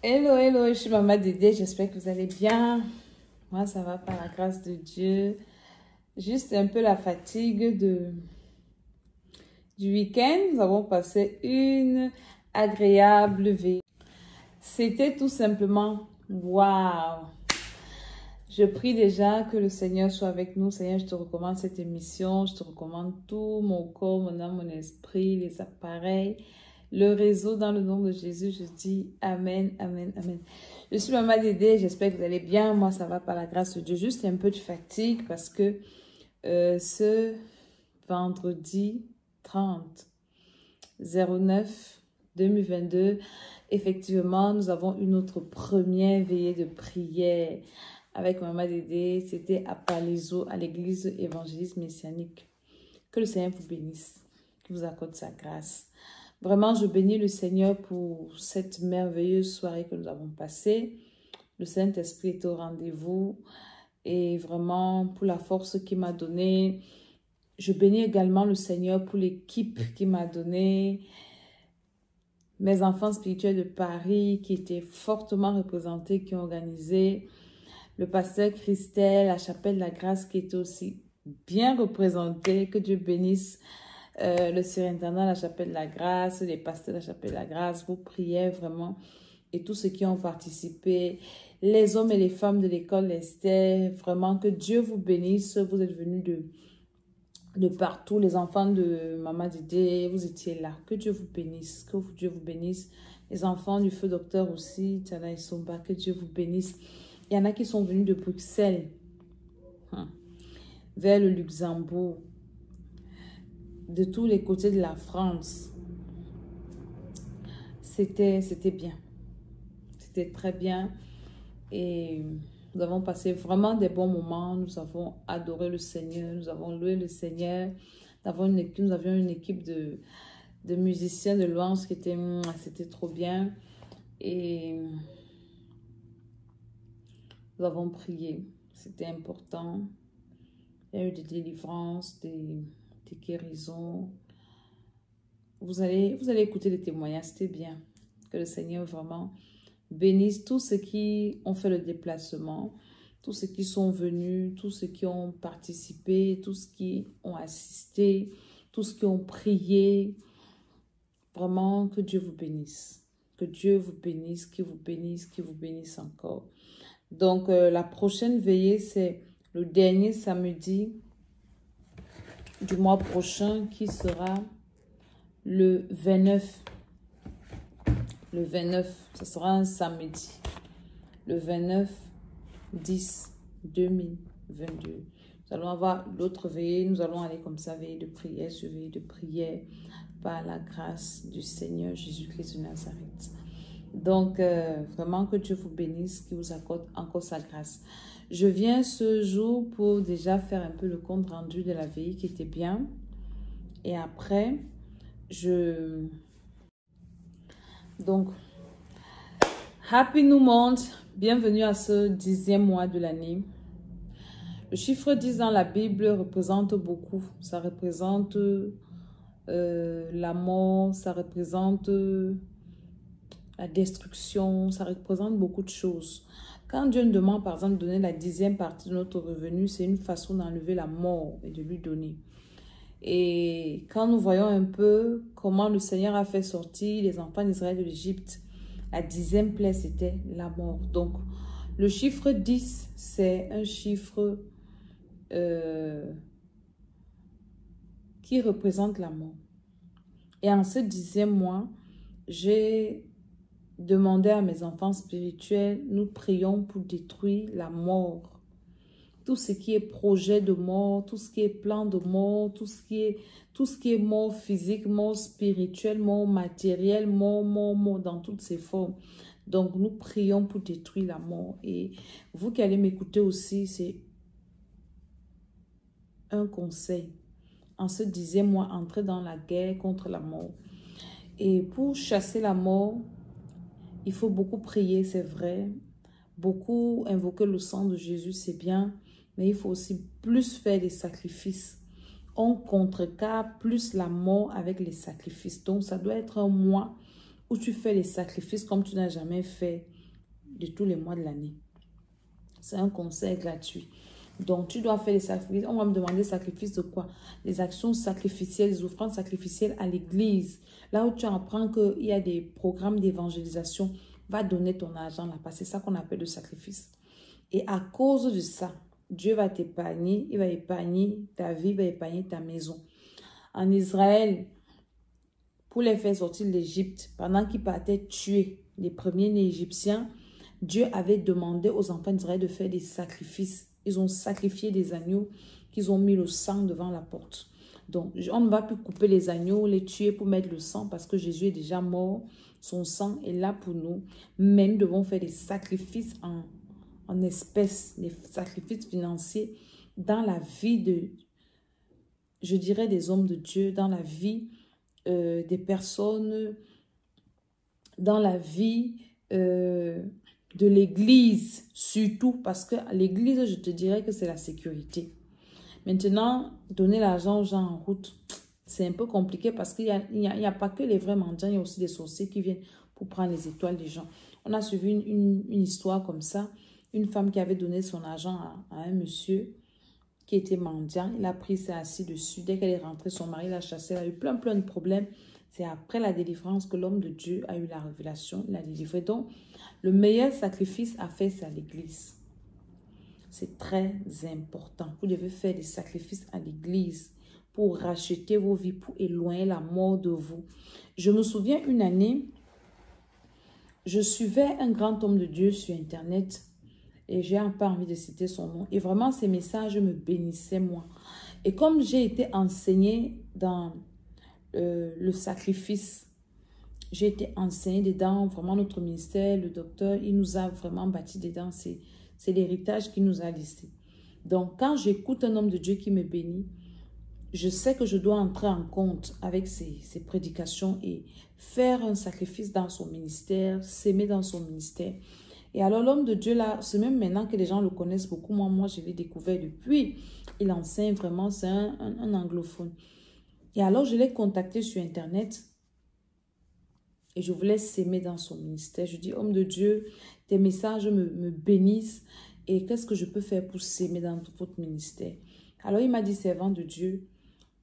Hello, hello, je suis Maman Dédé, j'espère que vous allez bien. Moi, ça va par la grâce de Dieu. Juste un peu la fatigue du week-end. Nous avons passé une agréable veille. C'était tout simplement waouh. Je prie déjà que le Seigneur soit avec nous. Seigneur, je te recommande cette émission. Je te recommande tout mon corps, mon âme, mon esprit, les appareils, le réseau dans le nom de Jésus. Je dis Amen, Amen, Amen. Je suis Maman Dédé. J'espère que vous allez bien. Moi, ça va par la grâce de Dieu. Juste un peu de fatigue parce que ce vendredi 30 09 2022, effectivement, nous avons une autre première veillée de prière avec Maman Dédé. C'était à Palaiseau, à l'église évangéliste messianique. Que le Seigneur vous bénisse, qu'il vous accorde sa grâce. Vraiment, je bénis le Seigneur pour cette merveilleuse soirée que nous avons passée. Le Saint-Esprit est au rendez-vous et vraiment pour la force qu'il m'a donnée. Je bénis également le Seigneur pour l'équipe qu'il m'a donnée. Mes enfants spirituels de Paris qui étaient fortement représentés, qui ont organisé. Le pasteur Christelle, la chapelle de la grâce qui était aussi bien représentée. Que Dieu bénisse le surintendant de la chapelle de la grâce, les pasteurs de la chapelle de la grâce, vos prières vraiment. Et tous ceux qui ont participé, les hommes et les femmes de l'école Esther, vraiment que Dieu vous bénisse. Vous êtes venus de partout, les enfants de Maman Dédé, vous étiez là. Que Dieu vous bénisse, que Dieu vous bénisse. Les enfants du feu docteur aussi, Tana et Somba, que Dieu vous bénisse. Il y en a qui sont venus de Bruxelles, vers le Luxembourg, de tous les côtés de la France. C'était bien. C'était très bien. Et nous avons passé vraiment des bons moments. Nous avons adoré le Seigneur. Nous avons loué le Seigneur. Nous avions une équipe de musiciens de louange qui était... C'était trop bien. Et nous avons prié. C'était important. Il y a eu des délivrances, des guérisons. Vous allez écouter les témoignages. C'était bien. Que le Seigneur vraiment bénisse tous ceux qui ont fait le déplacement, tous ceux qui sont venus, tous ceux qui ont participé, tous ceux qui ont assisté, tous ceux qui ont prié. Vraiment, que Dieu vous bénisse. Que Dieu vous bénisse, qu'il vous bénisse, qu'il vous bénisse encore. Donc, la prochaine veillée, c'est le dernier samedi du mois prochain qui sera le 29. Le 29, ce sera un samedi. Le 29/10/2022. Nous allons avoir l'autre veillée. Nous allons aller comme ça, veillée de prière sur veillée de prière par la grâce du Seigneur Jésus-Christ de Nazareth. Donc, vraiment que Dieu vous bénisse, qu'il vous accorde encore sa grâce. Je viens ce jour pour déjà faire un peu le compte rendu de la veillée qui était bien. Et après, Donc, Happy New Month, bienvenue à ce 10e mois de l'année. Le chiffre 10 dans la Bible représente beaucoup. Ça représente la mort, ça représente la destruction, ça représente beaucoup de choses. Quand Dieu nous demande par exemple de donner la 10e partie de notre revenu, c'est une façon d'enlever la mort et de lui donner. Et quand nous voyons un peu comment le Seigneur a fait sortir les enfants d'Israël de l'Égypte, la 10e plaie, c'était la mort. Donc, le chiffre 10, c'est un chiffre qui représente la mort. Et en ce 10e mois, j'ai demandé à mes enfants spirituels, nous prions pour détruire la mort. Tout ce qui est projet de mort, tout ce qui est plan de mort, tout ce qui est mort physique, mort spirituelle, mort matérielle, mort dans toutes ses formes. Donc, nous prions pour détruire la mort. Et vous qui allez m'écouter aussi, c'est un conseil. En ce 10e mois, entrez dans la guerre contre la mort. Et pour chasser la mort, il faut beaucoup prier, c'est vrai. Beaucoup invoquer le sang de Jésus, c'est bien. Mais il faut aussi plus faire des sacrifices. On contrecarre plus la mort avec les sacrifices. Donc, ça doit être un mois où tu fais les sacrifices comme tu n'as jamais fait de tous les mois de l'année. C'est un conseil gratuit. Donc, tu dois faire les sacrifices. On va me demander sacrifice de quoi? Les actions sacrificielles, les offrandes sacrificielles à l'église. Là où tu apprends qu'il y a des programmes d'évangélisation, va donner ton argent là-bas. C'est ça qu'on appelle le sacrifice. Et à cause de ça, Dieu va t'épargner. Il va épargner ta vie, il va épargner ta maison. En Israël, pour les faire sortir de l'Égypte, pendant qu'ils partaient tuer les premiers-nés égyptiens, Dieu avait demandé aux enfants d'Israël de faire des sacrifices. Ils ont sacrifié des agneaux qu'ils ont mis le sang devant la porte. Donc, on ne va plus couper les agneaux, les tuer pour mettre le sang parce que Jésus est déjà mort. Son sang est là pour nous. Mais nous devons faire des sacrifices en espèces, des sacrifices financiers dans la vie de, je dirais, des hommes de Dieu, dans la vie des personnes, dans la vie de l'église, surtout parce que l'église, je te dirais que c'est la sécurité. Maintenant, donner l'argent aux gens en route, c'est un peu compliqué parce qu'il n'y a pas que les vrais mendiants, il y a aussi des sorciers qui viennent pour prendre les étoiles des gens. On a suivi une histoire comme ça, une femme qui avait donné son argent à un monsieur qui était mendiant, il a pris, s'est assis dessus. Dès qu'elle est rentrée, son mari l'a chassée, elle a eu plein de problèmes. C'est après la délivrance que l'homme de Dieu a eu la révélation, il a délivré. Donc, le meilleur sacrifice à faire, c'est à l'église. C'est très important. Vous devez faire des sacrifices à l'église pour racheter vos vies, pour éloigner la mort de vous. Je me souviens une année, je suivais un grand homme de Dieu sur Internet et j'ai un peu envie de citer son nom. Et vraiment, ces messages me bénissaient, moi. Et comme j'ai été enseignée dans le sacrifice, j'ai été enseignée dedans, vraiment notre ministère, le docteur, il nous a vraiment bâti dedans, c'est l'héritage qu'il nous a laissé. Donc, quand j'écoute un homme de Dieu qui me bénit, je sais que je dois entrer en compte avec ses prédications et faire un sacrifice dans son ministère, s'aimer dans son ministère. Et alors, l'homme de Dieu, là, c'est même maintenant que les gens le connaissent beaucoup. Moi je l'ai découvert depuis. Il enseigne vraiment, c'est un anglophone. Et alors, je l'ai contacté sur Internet et je voulais s'aimer dans son ministère. Je dis, homme de Dieu, tes messages me bénissent et qu'est-ce que je peux faire pour s'aimer dans votre ministère? Alors, il m'a dit, servant de Dieu,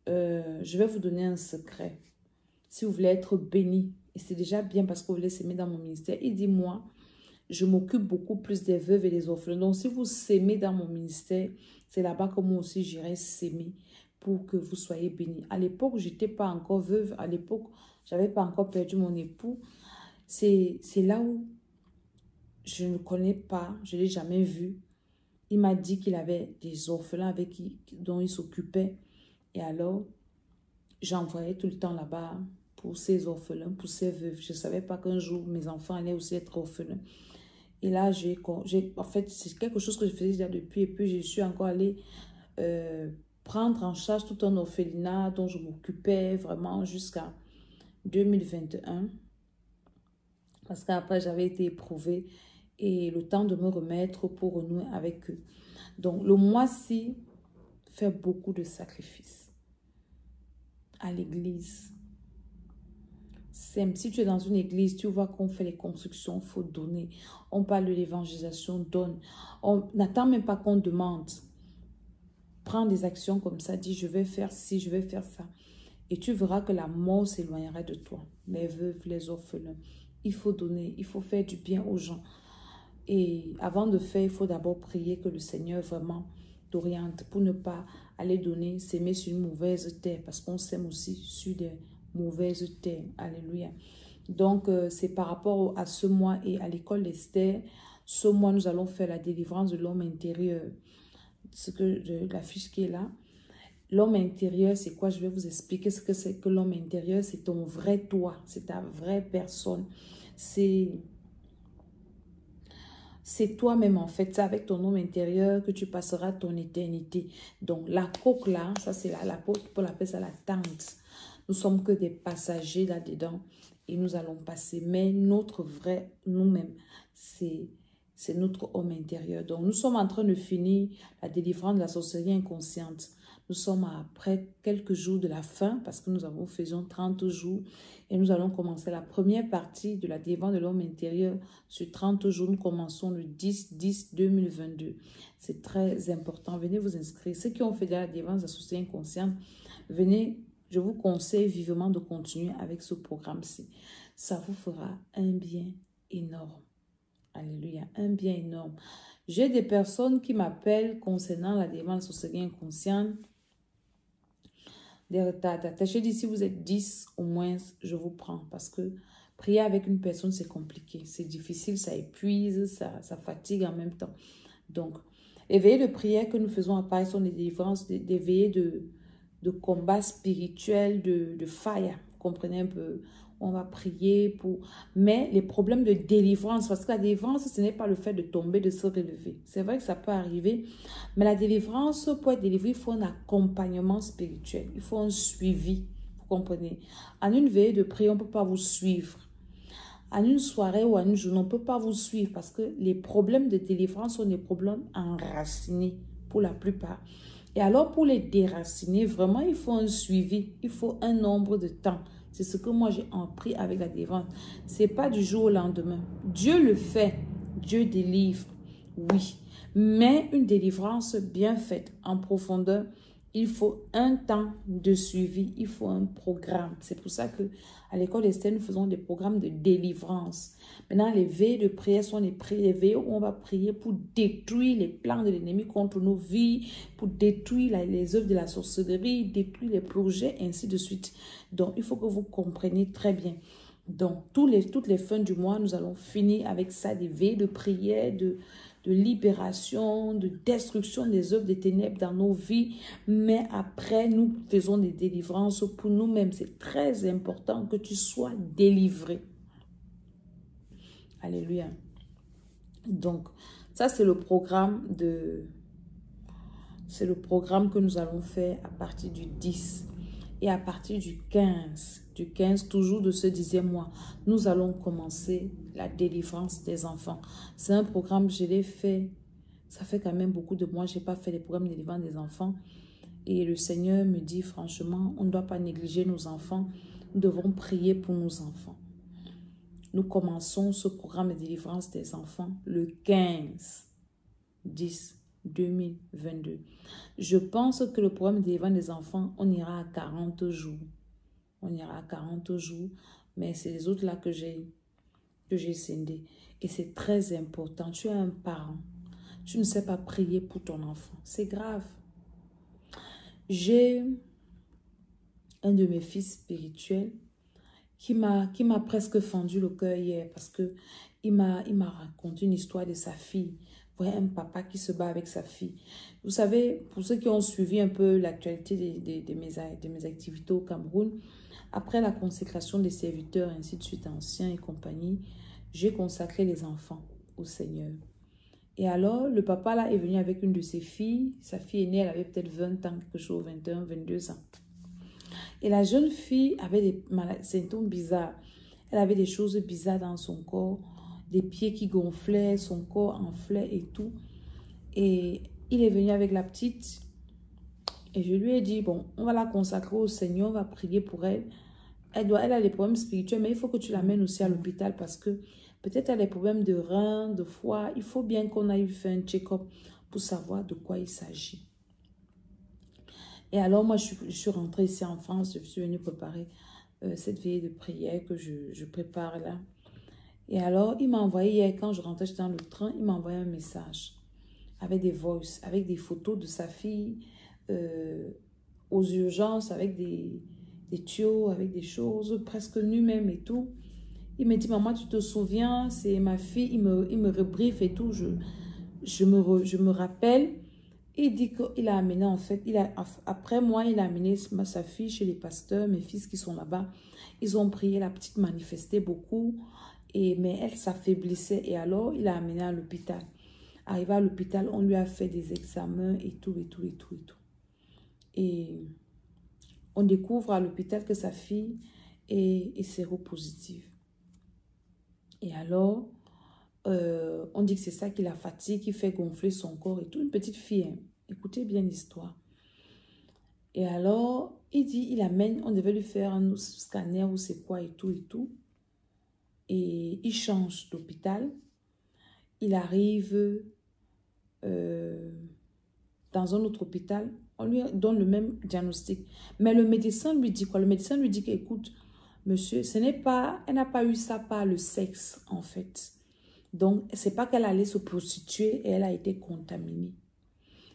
je vais vous donner un secret. Si vous voulez être béni, et c'est déjà bien parce que vous voulez s'aimer dans mon ministère, il dit, moi, je m'occupe beaucoup plus des veuves et des orphelins. Donc, si vous s'aimez dans mon ministère, c'est là-bas que moi aussi, j'irai s'aimer pour que vous soyez bénis. À l'époque, je n'étais pas encore veuve. À l'époque, je n'avais pas encore perdu mon époux. C'est là où je ne connais pas, je ne l'ai jamais vu. Il m'a dit qu'il avait des orphelins dont il s'occupait. Et alors, j'envoyais tout le temps là-bas pour ces orphelins, pour ces veuves. Je ne savais pas qu'un jour, mes enfants allaient aussi être orphelins. Et là, en fait, c'est quelque chose que je faisais déjà depuis. Et puis, je suis encore allée prendre en charge tout un orphelinat dont je m'occupais vraiment jusqu'à 2021. Parce qu'après, j'avais été éprouvée et le temps de me remettre pour renouer avec eux. Donc, le mois-ci fait beaucoup de sacrifices à l'église. Si tu es dans une église, tu vois qu'on fait les constructions, il faut donner. On parle de l'évangélisation, donne. On n'attend même pas qu'on demande. Prends des actions comme ça, dis je vais faire ci, je vais faire ça. Et tu verras que la mort s'éloignera de toi. Les veuves, les orphelins. Il faut donner, il faut faire du bien aux gens. Et avant de faire, il faut d'abord prier que le Seigneur vraiment t'oriente pour ne pas aller donner, s'aimer sur une mauvaise terre. Parce qu'on s'aime aussi sur des mauvaise terre. Alléluia. Donc, c'est par rapport à ce mois et à l'école d'Esther. Ce mois, nous allons faire la délivrance de l'homme intérieur. La fiche qui est là. L'homme intérieur, c'est quoi? Je vais vous expliquer ce que c'est que l'homme intérieur. C'est ton vrai toi. C'est ta vraie personne. C'est toi-même, en fait. C'est avec ton homme intérieur que tu passeras ton éternité. Donc, la coque là, ça c'est l'apôtre Paul appelle ça la tente. Nous sommes que des passagers là-dedans et nous allons passer. Mais notre vrai nous-mêmes, c'est notre homme intérieur. Donc, nous sommes en train de finir la délivrance de la sorcellerie inconsciente. Nous sommes après quelques jours de la fin parce que faisons 30 jours et nous allons commencer la première partie de la délivrance de l'homme intérieur sur 30 jours. Nous commençons le 10-10-2022. C'est très important. Venez vous inscrire. Ceux qui ont fait de la délivrance associée inconsciente, venez, je vous conseille vivement de continuer avec ce programme-ci. Ça vous fera un bien énorme. Alléluia, un bien énorme. J'ai des personnes qui m'appellent concernant la délivrance associée inconsciente. Des retardataires. J'ai dit, si vous êtes 10 au moins, je vous prends. Parce que prier avec une personne, c'est compliqué. C'est difficile, ça épuise, ça fatigue en même temps. Donc, les veillées de prière que nous faisons à Paris sont des délivrances, des veillées de combat spirituel, de fire. Vous comprenez un peu? On va prier pour... Mais les problèmes de délivrance, parce que la délivrance, ce n'est pas le fait de tomber, de se relever. C'est vrai que ça peut arriver, mais la délivrance, pour être délivré, il faut un accompagnement spirituel. Il faut un suivi, vous comprenez? En une veillée de prière, on ne peut pas vous suivre. En une soirée ou en une journée, on ne peut pas vous suivre parce que les problèmes de délivrance sont des problèmes enracinés pour la plupart. Et alors, pour les déraciner, vraiment, il faut un suivi, il faut un nombre de temps. C'est ce que moi, j'ai appris avec la délivrance. Ce n'est pas du jour au lendemain. Dieu le fait, Dieu délivre, oui. Mais une délivrance bien faite, en profondeur, il faut un temps de suivi, il faut un programme. C'est pour ça que à l'école Esther, nous faisons des programmes de délivrance. Maintenant, les veilles de prière sont les veilles où on va prier pour détruire les plans de l'ennemi contre nos vies, pour détruire les œuvres de la sorcellerie, détruire les projets, ainsi de suite. Donc, il faut que vous compreniez très bien. Donc, toutes les fins du mois, nous allons finir avec ça, des veilles de prière, de libération, de destruction des œuvres des ténèbres dans nos vies. Mais après, nous faisons des délivrances pour nous-mêmes. C'est très important que tu sois délivré. Alléluia. Donc, ça, c'est le programme c'est le programme que nous allons faire à partir du 10 et à partir du 15 toujours de ce 10e mois, nous allons commencer la délivrance des enfants. C'est un programme, je l'ai fait, ça fait quand même beaucoup de mois, je n'ai pas fait les programmes de délivrance des enfants. Et le Seigneur me dit franchement, on ne doit pas négliger nos enfants, nous devons prier pour nos enfants. Nous commençons ce programme de délivrance des enfants le 15-10-2022. Je pense que le programme de délivrance des enfants, on ira à 40 jours. On ira à 40 jours, mais c'est les autres là que j'ai scindé. Et c'est très important. Tu es un parent. Tu ne sais pas prier pour ton enfant. C'est grave. J'ai un de mes fils spirituels qui m'a presque fendu le cœur hier parce que il m'a raconté une histoire de sa fille. Ouais, un papa qui se bat avec sa fille. Vous savez, pour ceux qui ont suivi un peu l'actualité de mes activités au Cameroun, après la consécration des serviteurs, ainsi de suite, anciens et compagnie, j'ai consacré les enfants au Seigneur. Et alors, le papa là est venu avec une de ses filles. Sa fille aînée, elle avait peut-être 20 ans, quelque chose, 21, 22 ans. Et la jeune fille avait des symptômes bizarres. Elle avait des choses bizarres dans son corps, des pieds qui gonflaient, son corps enflait et tout. Et il est venu avec la petite. Et je lui ai dit, bon, on va la consacrer au Seigneur, on va prier pour elle. Elle a des problèmes spirituels, mais il faut que tu l'amènes aussi à l'hôpital parce que peut-être elle a des problèmes de reins, de foie. Il faut bien qu'on aille faire un check-up pour savoir de quoi il s'agit. Et alors, moi, je suis rentrée ici en France. Je suis venue préparer cette veillée de prière que je prépare là. Et alors, il m'a envoyé hier, quand je rentrais dans le train, il m'a envoyé un message avec des voices, avec des photos de sa fille aux urgences, avec des tuyaux, avec des choses presque nues même et tout. Il me dit, maman, tu te souviens, c'est ma fille, il me rebriefe et tout. Je me rappelle. Il dit qu'il a amené, en fait, après moi, il a amené sa fille chez les pasteurs, mes fils qui sont là-bas. Ils ont prié, la petite manifestait beaucoup, mais elle s'affaiblissait. Et alors, il a amené à l'hôpital. Arrivé à l'hôpital, on lui a fait des examens et tout. Et on découvre à l'hôpital que sa fille est séropositive. Et alors, on dit que c'est ça qui la fatigue, qui fait gonfler son corps et tout. Une petite fille, hein. Écoutez bien l'histoire. Et alors, il dit, il amène, on devait lui faire un scanner ou c'est quoi et tout et tout. Et il change d'hôpital. Il arrive dans un autre hôpital. On lui donne le même diagnostic. Mais le médecin lui dit quoi? Le médecin lui dit qu'écoute, monsieur, ce n'est pas, elle n'a pas eu ça par le sexe, en fait. Donc, c'est pas qu'elle allait se prostituer et elle a été contaminée.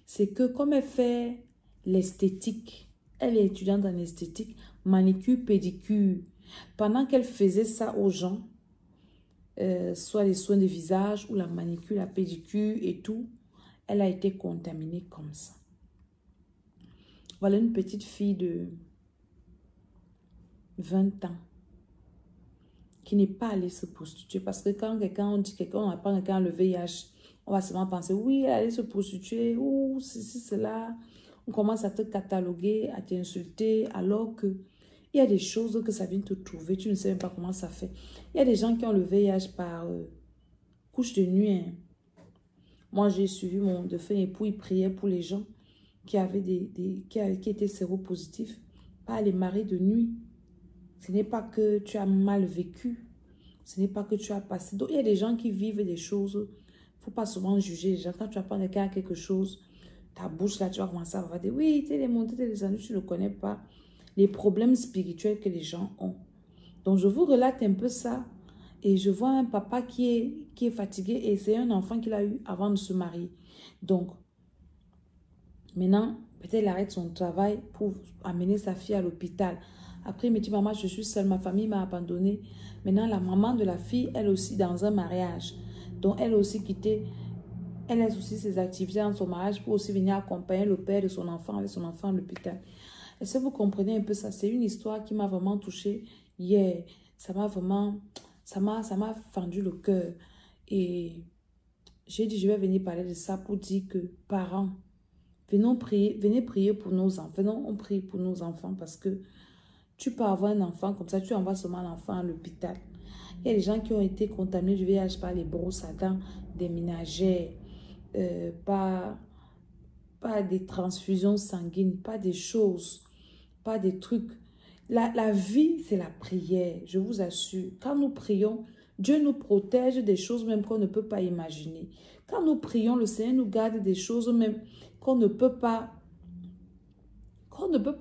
C'est que comme elle fait l'esthétique, elle est étudiante en esthétique, manicure, pédicure. Pendant qu'elle faisait ça aux gens, soit les soins de visage ou la manicure, la pédicure et tout, elle a été contaminée comme ça. Voilà une petite fille de 20 ans qui n'est pas allée se prostituer. Parce que quand on dit quelqu'un, on apprend quelqu'un le VIH, on va seulement penser, oui, elle allait se prostituer, ou ceci, cela. On commence à te cataloguer, à t'insulter, alors que il y a des choses que ça vient te trouver, tu ne sais même pas comment ça fait. Il y a des gens qui ont le VIH par couche de nuit. Hein. Moi, j'ai suivi mon défunt époux, il priait pour les gens qui avaient qui étaient séropositifs, pas les maris de nuit. Ce n'est pas que tu as mal vécu, ce n'est pas que tu as passé. Donc, il y a des gens qui vivent des choses. Il ne faut pas souvent juger les gens. Quand tu apprends quelqu'un à quelque chose, ta bouche là, tu vas commencer à dire, oui, tu es les montées, tu es les années, tu ne le connais pas. Les problèmes spirituels que les gens ont. Donc, je vous relate un peu ça. Et je vois un papa qui est fatigué et c'est un enfant qu'il a eu avant de se marier. Donc, maintenant, peut-être il arrête son travail pour amener sa fille à l'hôpital. Après, il me dit, maman, je suis seule, ma famille m'a abandonnée. Maintenant, la maman de la fille, elle aussi dans un mariage. Donc, elle a aussi quitté, elle laisse aussi ses activités dans son mariage pour aussi venir accompagner le père de son enfant avec son enfant à l'hôpital. Est-ce que vous comprenez un peu ça? C'est une histoire qui m'a vraiment touchée hier. Ça m'a vraiment, ça m'a fendu le cœur. Et j'ai dit, je vais venir parler de ça pour dire que, parents, venez prier pour nos enfants. Venons, on prie pour nos enfants parce que tu peux avoir un enfant comme ça, tu envoies seulement l'enfant à l'hôpital. Il y a des gens qui ont été contaminés du VIH par les brosses à dents, des ménagères, pas des transfusions sanguines, pas des choses, pas des trucs. La vie, c'est la prière, je vous assure. Quand nous prions, Dieu nous protège des choses même qu'on ne peut pas imaginer. Quand nous prions, le Seigneur nous garde des choses même qu'on ne peut pas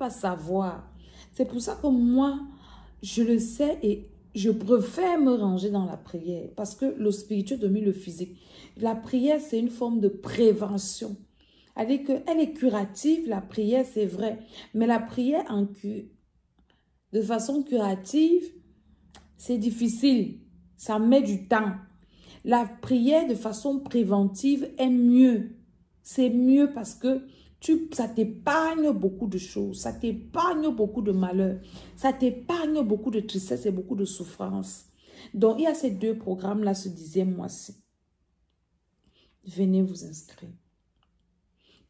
savoir. C'est pour ça que moi, je le sais et je préfère me ranger dans la prière parce que le spirituel domine le physique. La prière, c'est une forme de prévention. Elle est curative, la prière, c'est vrai. Mais la prière de façon curative, c'est difficile. Ça met du temps. La prière de façon préventive est mieux. C'est mieux parce que ça t'épargne beaucoup de choses. Ça t'épargne beaucoup de malheur. Ça t'épargne beaucoup de tristesse et beaucoup de souffrance. Donc, il y a ces deux programmes-là ce 10e mois-ci. Venez vous inscrire.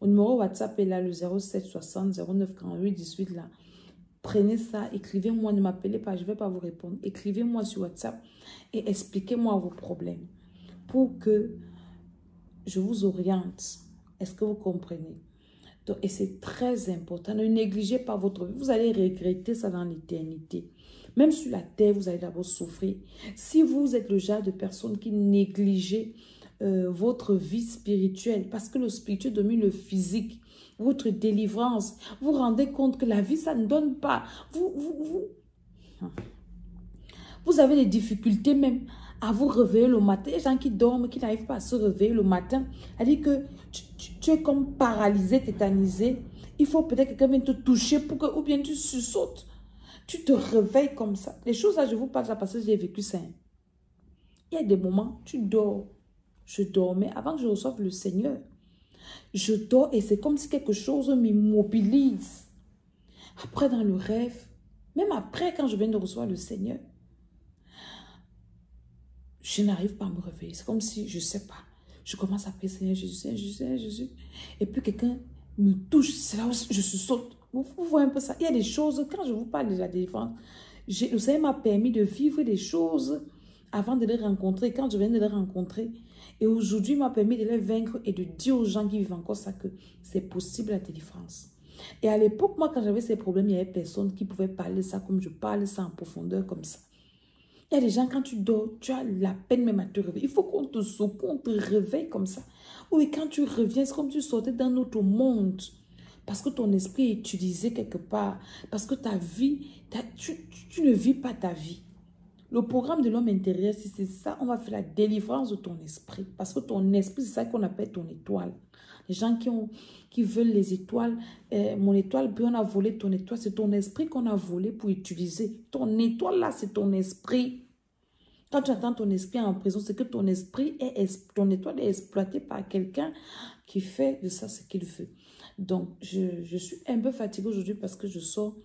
Mon numéro WhatsApp est là, le 07 60 09 48 18 là. Prenez ça, écrivez-moi, ne m'appelez pas, je ne vais pas vous répondre. Écrivez-moi sur WhatsApp et expliquez-moi vos problèmes pour que je vous oriente. Est-ce que vous comprenez? Donc, et c'est très important. Ne négligez pas votre vie. Vous allez regretter ça dans l'éternité. Même sur la terre, vous allez d'abord souffrir. Si vous êtes le genre de personne qui négligez votre vie spirituelle, parce que le spirituel domine le physique, votre délivrance, vous rendez compte que la vie, ça ne donne pas. Vous avez des difficultés même à vous réveiller le matin. Il y a des gens qui dorment, qui n'arrivent pas à se réveiller le matin. C'est-à-dire que tu es comme paralysé, tétanisé. Il faut peut-être que quelqu'un vienne te toucher pour que, ou bien tu sursautes. Tu te réveilles comme ça. Les choses là, je vous parle là parce que j'ai vécu ça. Il y a des moments, tu dors. Je dormais avant que je reçoive le Seigneur. Je dors et c'est comme si quelque chose m'immobilise. Après, dans le rêve, même après, quand je viens de recevoir le Seigneur, je n'arrive pas à me réveiller. C'est comme si, je ne sais pas, je commence à prier Seigneur Jésus, Seigneur Jésus, Seigneur Jésus. Et puis quelqu'un me touche, c'est là où je saute. Vous voyez un peu ça. Il y a des choses, quand je vous parle de la délivrance, le Seigneur m'a permis de vivre des choses avant de les rencontrer, quand je viens de les rencontrer. Et aujourd'hui, il m'a permis de les vaincre et de dire aux gens qui vivent encore ça que c'est possible la délivrance. Et à l'époque, moi, quand j'avais ces problèmes, il y avait personne qui pouvait parler ça comme je parle ça en profondeur comme ça. Il y a des gens, quand tu dors, tu as la peine même à te réveiller. Il faut qu'on te secoue, qu'on te réveille comme ça. Oui, quand tu reviens, c'est comme si tu sortais d'un autre monde. Parce que ton esprit est utilisé quelque part. Parce que ta vie, tu ne vis pas ta vie. Le programme de l'homme intérieur, si c'est ça, on va faire la délivrance de ton esprit. Parce que ton esprit, c'est ça qu'on appelle ton étoile. Les gens qui veulent les étoiles, mon étoile, puis on a volé ton étoile. C'est ton esprit qu'on a volé pour utiliser. Ton étoile là, c'est ton esprit. Quand tu attends ton esprit en prison, c'est que ton esprit, ton étoile est exploitée par quelqu'un qui fait de ça ce qu'il veut. Donc, je suis un peu fatiguée aujourd'hui parce que je sors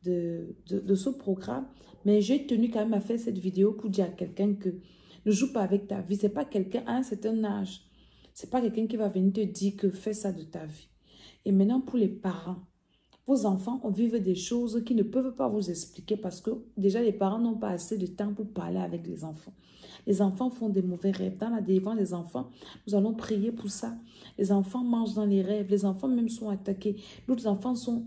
de ce programme. Mais j'ai tenu quand même à faire cette vidéo pour dire à quelqu'un que ne joue pas avec ta vie. Ce n'est pas quelqu'un à un certain âge. Ce n'est pas quelqu'un qui va venir te dire que fais ça de ta vie. Et maintenant, pour les parents, vos enfants vivent des choses qui ne peuvent pas vous expliquer parce que déjà les parents n'ont pas assez de temps pour parler avec les enfants. Les enfants font des mauvais rêves. Dans la délivrance des enfants, nous allons prier pour ça. Les enfants mangent dans les rêves. Les enfants même sont attaqués. D'autres enfants sont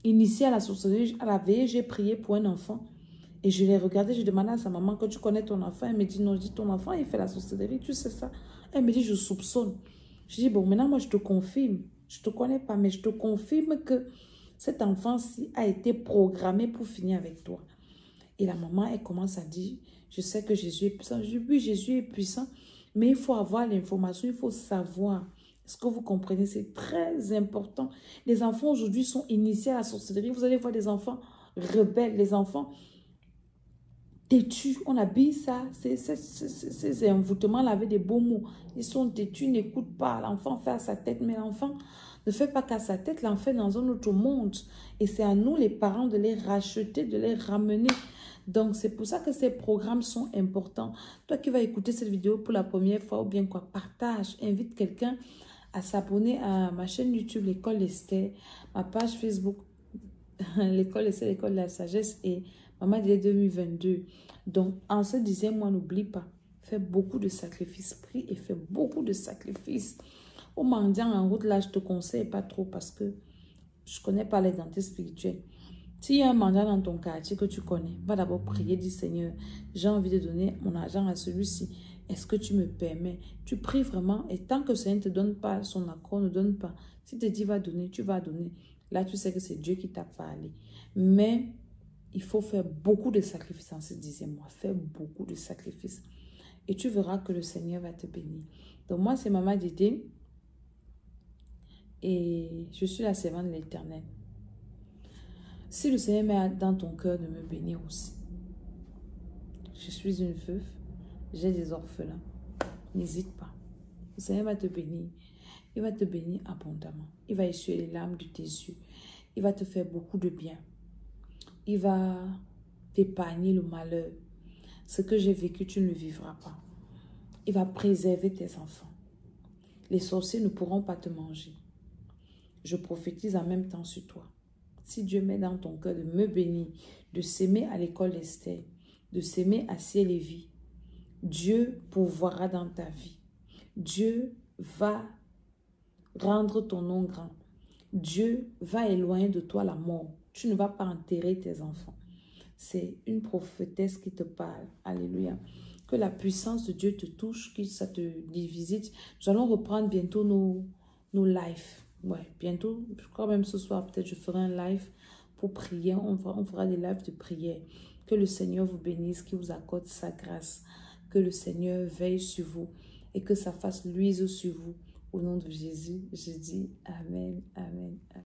initiés à la sorcellerie. À la veille, j'ai prié pour un enfant. Et je l'ai regardé, je demandé à sa maman que tu connais ton enfant. Elle me dit non, je dis ton enfant il fait la sorcellerie, tu sais ça. Elle me dit je soupçonne. Je dis bon maintenant moi je te confirme. Je ne te connais pas mais je te confirme que cet enfant-ci a été programmé pour finir avec toi. Et la maman, elle commence à dire, je sais que Jésus est puissant. Je dis, oui, Jésus est puissant, mais il faut avoir l'information, il faut savoir. Est-ce que vous comprenez? C'est très important. Les enfants aujourd'hui sont initiés à la sorcellerie. Vous allez voir des enfants rebelles, les enfants têtus. On habille ça, ces envoûtements-là avec des beaux mots. Ils sont têtus, ils n'écoutent pas. L'enfant fait à sa tête, mais l'enfant ne fait pas qu'à sa tête, l'enfant dans un autre monde. Et c'est à nous, les parents, de les racheter, de les ramener. Donc, c'est pour ça que ces programmes sont importants. Toi qui vas écouter cette vidéo pour la première fois ou bien quoi, partage, invite quelqu'un à s'abonner à ma chaîne YouTube, l'École Esther, ma page Facebook, l'École Esther, l'École de la Sagesse et Maman Dieu 2022. Donc, en ce 10e mois, n'oublie pas, fais beaucoup de sacrifices, prie et fais beaucoup de sacrifices. Au mendiant en route, là, je te conseille pas trop parce que je ne connais pas les dentistes spirituels. S'il y a un mendiant dans ton quartier que tu connais, va d'abord prier, dis Seigneur, j'ai envie de donner mon argent à celui-ci. Est-ce que tu me permets? Tu pries vraiment et tant que le Seigneur ne te donne pas son accord, ne donne pas. S'il te dit va donner, tu vas donner. Là, tu sais que c'est Dieu qui t'a parlé. Mais il faut faire beaucoup de sacrifices en ce 10e mois. Fais beaucoup de sacrifices. Et tu verras que le Seigneur va te bénir. Donc moi, c'est Maman Dédé. Et je suis la servante de l'Éternel. Si le Seigneur met dans ton cœur de me bénir aussi. Je suis une veuve. J'ai des orphelins. N'hésite pas. Le Seigneur va te bénir. Il va te bénir abondamment. Il va essuyer les larmes de tes yeux. Il va te faire beaucoup de bien. Il va t'épargner le malheur. Ce que j'ai vécu, tu ne le vivras pas. Il va préserver tes enfants. Les sorciers ne pourront pas te manger. Je prophétise en même temps sur toi. Si Dieu met dans ton cœur de me bénir, de s'aimer à l'école d'Esther, de s'aimer à ciel et vie, Dieu pourvoira dans ta vie. Dieu va rendre ton nom grand. Dieu va éloigner de toi la mort. Tu ne vas pas enterrer tes enfants. C'est une prophétesse qui te parle. Alléluia. Que la puissance de Dieu te touche, que ça te visite. Nous allons reprendre bientôt nos lives. Ouais, bientôt, je crois même ce soir, peut-être je ferai un live pour prier. On fera des lives de prière. Que le Seigneur vous bénisse, qu'il vous accorde sa grâce. Que le Seigneur veille sur vous et que sa face luise sur vous. Au nom de Jésus, je dis Amen, Amen, Amen.